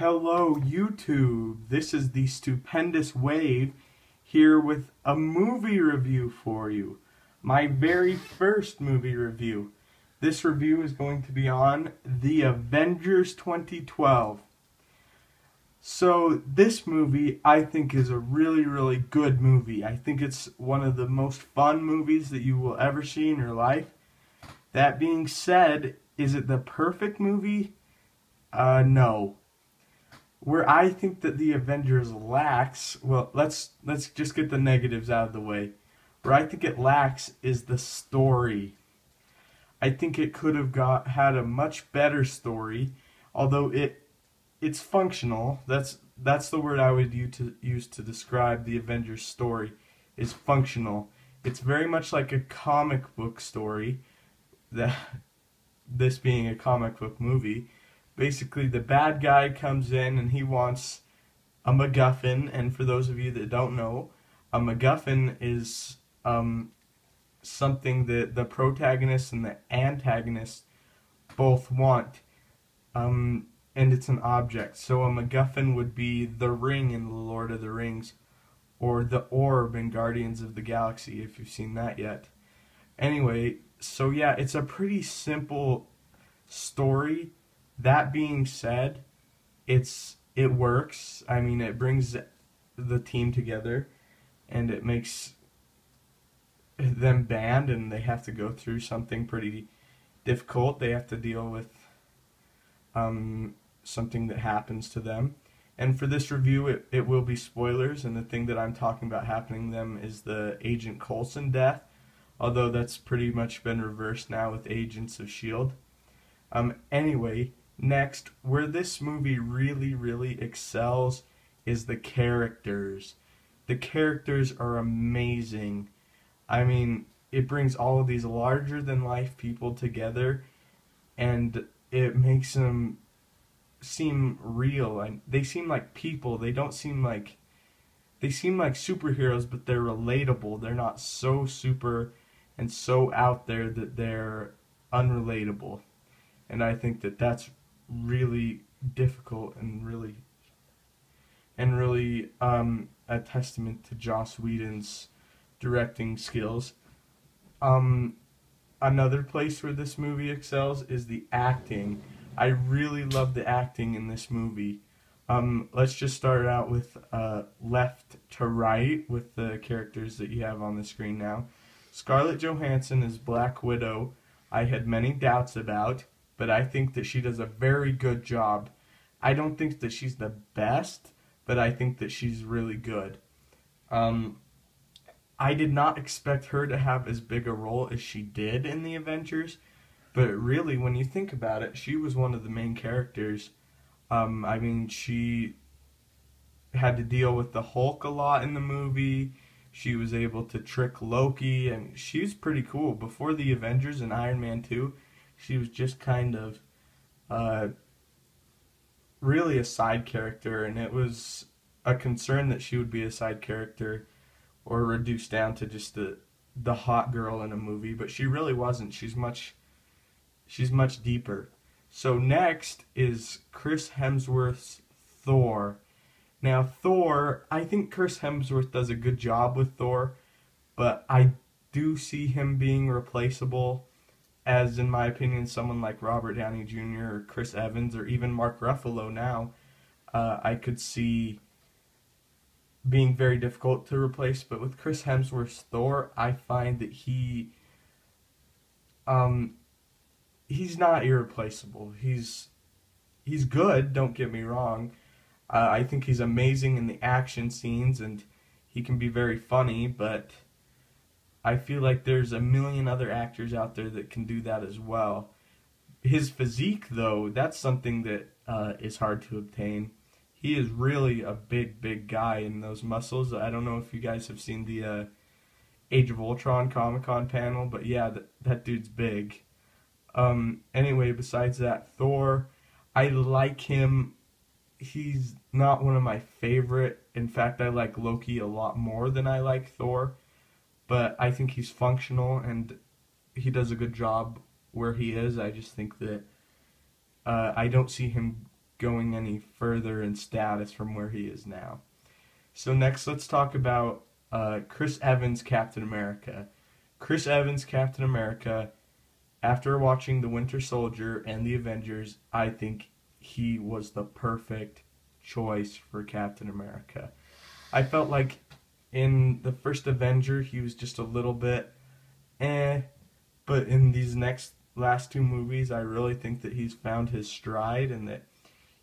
Hello YouTube, this is the Stupendous Wave here with a movie review for you. My very first movie review. This review is going to be on The Avengers 2012. So this movie I think is a really good movie. I think it's one of the most fun movies that you will ever see in your life. That being said, is it the perfect movie? No. Where I think that the Avengers lacks, well, let's just get the negatives out of the way. Where I think it lacks is the story. I think it could have had a much better story, although it's functional. That's the word I would use to describe the Avengers story, is functional. It's very much like a comic book story, this being a comic book movie. Basically, the bad guy comes in and he wants a MacGuffin, and for those of you that don't know, a MacGuffin is something that the protagonist and the antagonist both want, and it's an object. So a MacGuffin would be the ring in The Lord of the Rings, or the orb in Guardians of the Galaxy, if you've seen that yet. Anyway, so yeah, it's a pretty simple story. That being said, it works. I mean, it brings the team together, and it makes them band, and they have to go through something pretty difficult. They have to deal with something that happens to them. And for this review, it will be spoilers, and the thing that I'm talking about happening to them is the Agent Coulson death, although that's pretty much been reversed now with Agents of S.H.I.E.L.D. Anyway, next, where this movie really excels is the characters. The characters are amazing. I mean, it brings all of these larger-than-life people together, and it makes them seem real. And they seem like people. They seem like superheroes, but they're relatable. They're not so super and so out there that they're unrelatable. And I think that that's really difficult and really a testament to Joss Whedon's directing skills. Another place where this movie excels is the acting. I really love the acting in this movie. Let's just start out with left to right with the characters that you have on the screen now. Scarlett Johansson is Black Widow. I had many doubts about, but I think that she does a very good job. I don't think that she's the best, but I think that she's really good. I did not expect her to have as big a role as she did in the Avengers, but really, when you think about it, she was one of the main characters. I mean, she had to deal with the Hulk a lot in the movie. She was able to trick Loki, and she's pretty cool. Before the Avengers and Iron Man 2, she was just kind of really a side character, and it was a concern that she would be a side character or reduced down to just the hot girl in a movie, but she really wasn't. She's much deeper. So next is Chris Hemsworth's Thor. Now Thor, I think Chris Hemsworth does a good job with Thor, but I do see him being replaceable, as in my opinion someone like Robert Downey Jr. or Chris Evans or even Mark Ruffalo now, I could see being very difficult to replace. But with Chris Hemsworth's Thor, I find that he's not irreplaceable. He's good, don't get me wrong. I think he's amazing in the action scenes, and he can be very funny, but I feel like there's a million other actors out there that can do that as well. His physique, though, that's something that is hard to obtain. He is really a big guy, and those muscles, I don't know if you guys have seen the Age of Ultron Comic-Con panel, but yeah, that dude's big. Anyway, besides that, Thor, I like him. He's not one of my favorite. In fact, I like Loki a lot more than I like Thor. But I think he's functional, and he does a good job where he is. I just think that I don't see him going any further in status from where he is now. So next, let's talk about Chris Evans' Captain America. Chris Evans' Captain America, after watching The Winter Soldier and the Avengers, I think he was the perfect choice for Captain America. I felt like in the first Avenger, he was just a little bit but in these last two movies, I really think that he's found his stride and that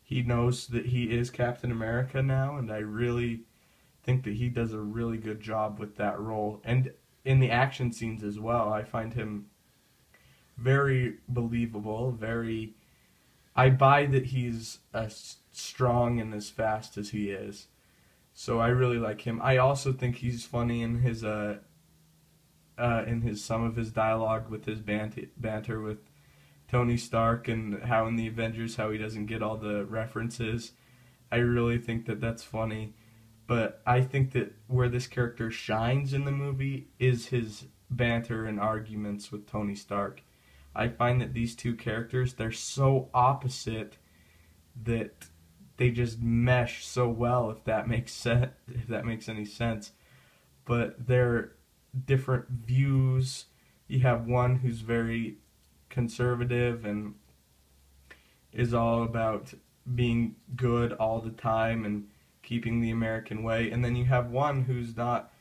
he knows that he is Captain America now, and I really think that he does a really good job with that role. And in the action scenes as well, I find him very believable, I buy that he's as strong and as fast as he is. So I really like him. I also think he's funny in his some of his dialogue with his banter with Tony Stark, and how in the Avengers how he doesn't get all the references. I really think that that's funny. But I think that where this character shines in the movie is his banter and arguments with Tony Stark. I find that these two characters, they're so opposite that they just mesh so well, if that makes any sense. But they're different views. You have one who's very conservative and is all about being good all the time and keeping the American way, and then you have one who's not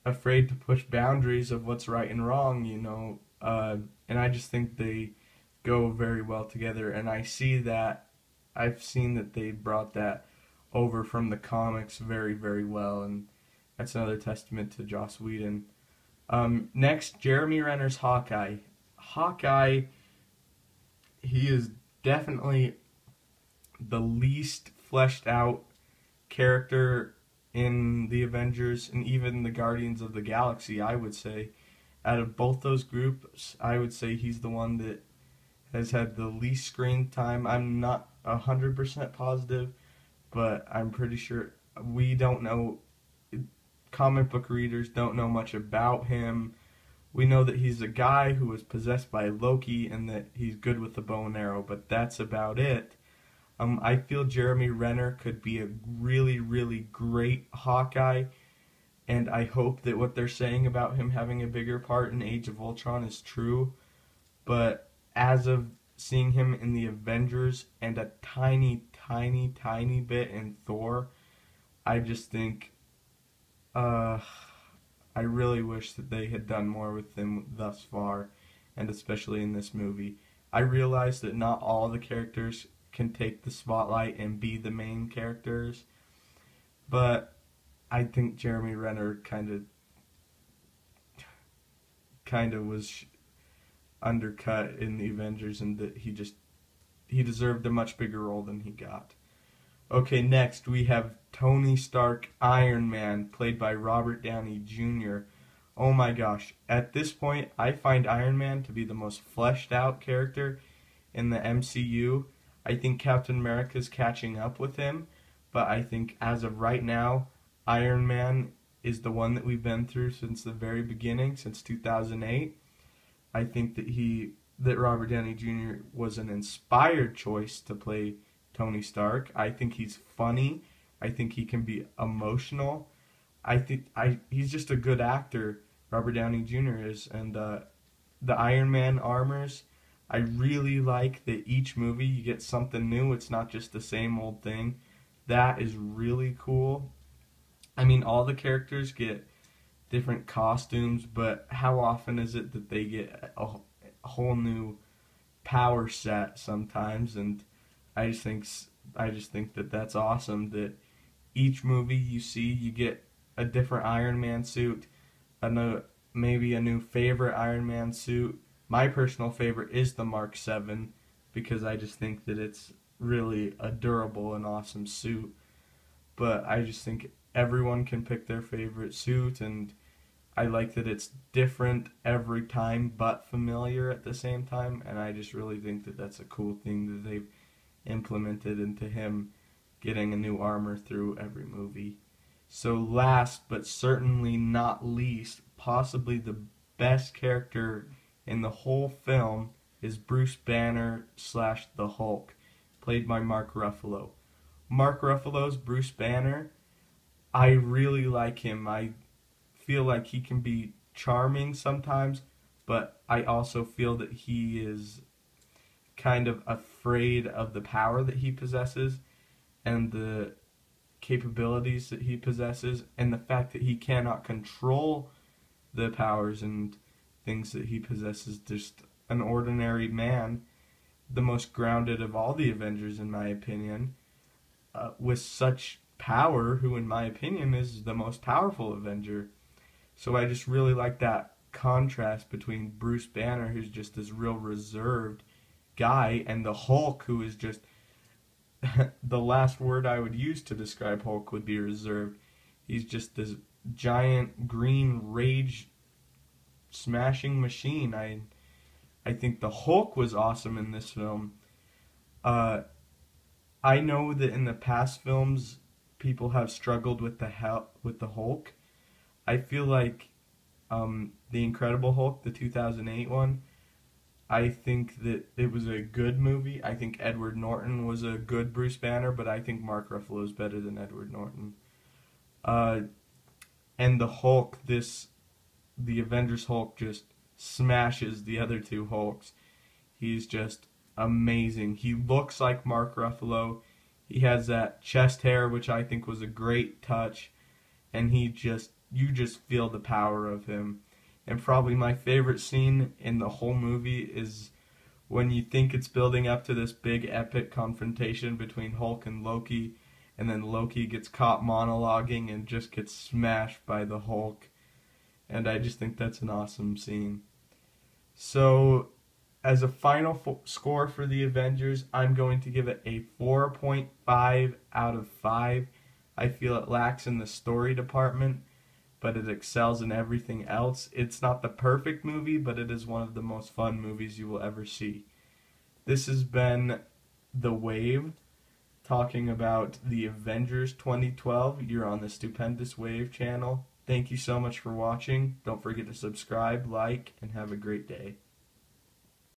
afraid to push boundaries of what's right and wrong, and I just think they go very well together, and I've seen that they brought that over from the comics very, very well, and that's another testament to Joss Whedon. Next, Jeremy Renner's Hawkeye. Hawkeye, he is definitely the least fleshed out character in the Avengers and even the Guardians of the Galaxy, I would say. Out of both those groups, I would say he's the one that has had the least screen time. I'm not 100% positive, but I'm pretty sure we don't know. Comic book readers don't know much about him. We know that he's a guy who was possessed by Loki and that he's good with the bow and arrow, but that's about it. I feel Jeremy Renner could be a really, really great Hawkeye, and I hope that what they're saying about him having a bigger part in Age of Ultron is true. But as of seeing him in the Avengers and a tiny, tiny, tiny bit in Thor, I just think I really wish that they had done more with him thus far, and especially in this movie. I realize that not all the characters can take the spotlight and be the main characters, but I think Jeremy Renner kind of was undercut in the Avengers, and that he deserved a much bigger role than he got. Okay, next we have Tony Stark, Iron Man, played by Robert Downey Jr. Oh my gosh, at this point I find Iron Man to be the most fleshed out character in the MCU. I think Captain America's catching up with him, but I think as of right now, Iron Man is the one that we've been through since the very beginning, since 2008. I think that Robert Downey Jr. was an inspired choice to play Tony Stark. I think he's funny. I think he can be emotional. He's just a good actor, Robert Downey Jr. is. And the Iron Man armors, I really like that each movie you get something new. It's not just the same old thing. That is really cool. I mean, all the characters get different costumes, but how often is it that they get a whole new power set sometimes? And I just think that that's awesome that each movie you see, you get a different Iron Man suit, maybe a new favorite Iron Man suit. My personal favorite is the Mark 7 because I just think that it's really a durable and awesome suit. But I just think everyone can pick their favorite suit, and I like that it's different every time but familiar at the same time, and I just really think that that's a cool thing that they've implemented into him getting a new armor through every movie. So last but certainly not least, possibly the best character in the whole film is Bruce Banner / the Hulk, played by Mark Ruffalo. Mark Ruffalo's Bruce Banner, I really like him. I feel like he can be charming sometimes, but I also feel that he is kind of afraid of the power that he possesses and the capabilities that he possesses and the fact that he cannot control the powers and things that he possesses. Just an ordinary man, the most grounded of all the Avengers in my opinion, with such power, who in my opinion is the most powerful Avenger. So I just really like that contrast between Bruce Banner, who's just this real reserved guy, and the Hulk, who is just the last word I would use to describe Hulk would be reserved. He's just this giant green rage smashing machine. I think the Hulk was awesome in this film. I know that in the past films people have struggled with the Hulk. I feel like the Incredible Hulk, the 2008 one, I think that it was a good movie. I think Edward Norton was a good Bruce Banner, but I think Mark Ruffalo is better than Edward Norton. And the Hulk, the Avengers Hulk just smashes the other two Hulks. He's just amazing. He looks like Mark Ruffalo. He has that chest hair, which I think was a great touch, and you just feel the power of him. And probably my favorite scene in the whole movie is when you think it's building up to this big epic confrontation between Hulk and Loki, and then Loki gets caught monologuing and just gets smashed by the Hulk. And I just think that's an awesome scene. So, as a final score for the Avengers, I'm going to give it a 4.5 out of 5. I feel it lacks in the story department, but it excels in everything else. It's not the perfect movie, but it is one of the most fun movies you will ever see. This has been The Wave, talking about the Avengers 2012. You're on the Stupendous Wave channel. Thank you so much for watching. Don't forget to subscribe, like, and have a great day.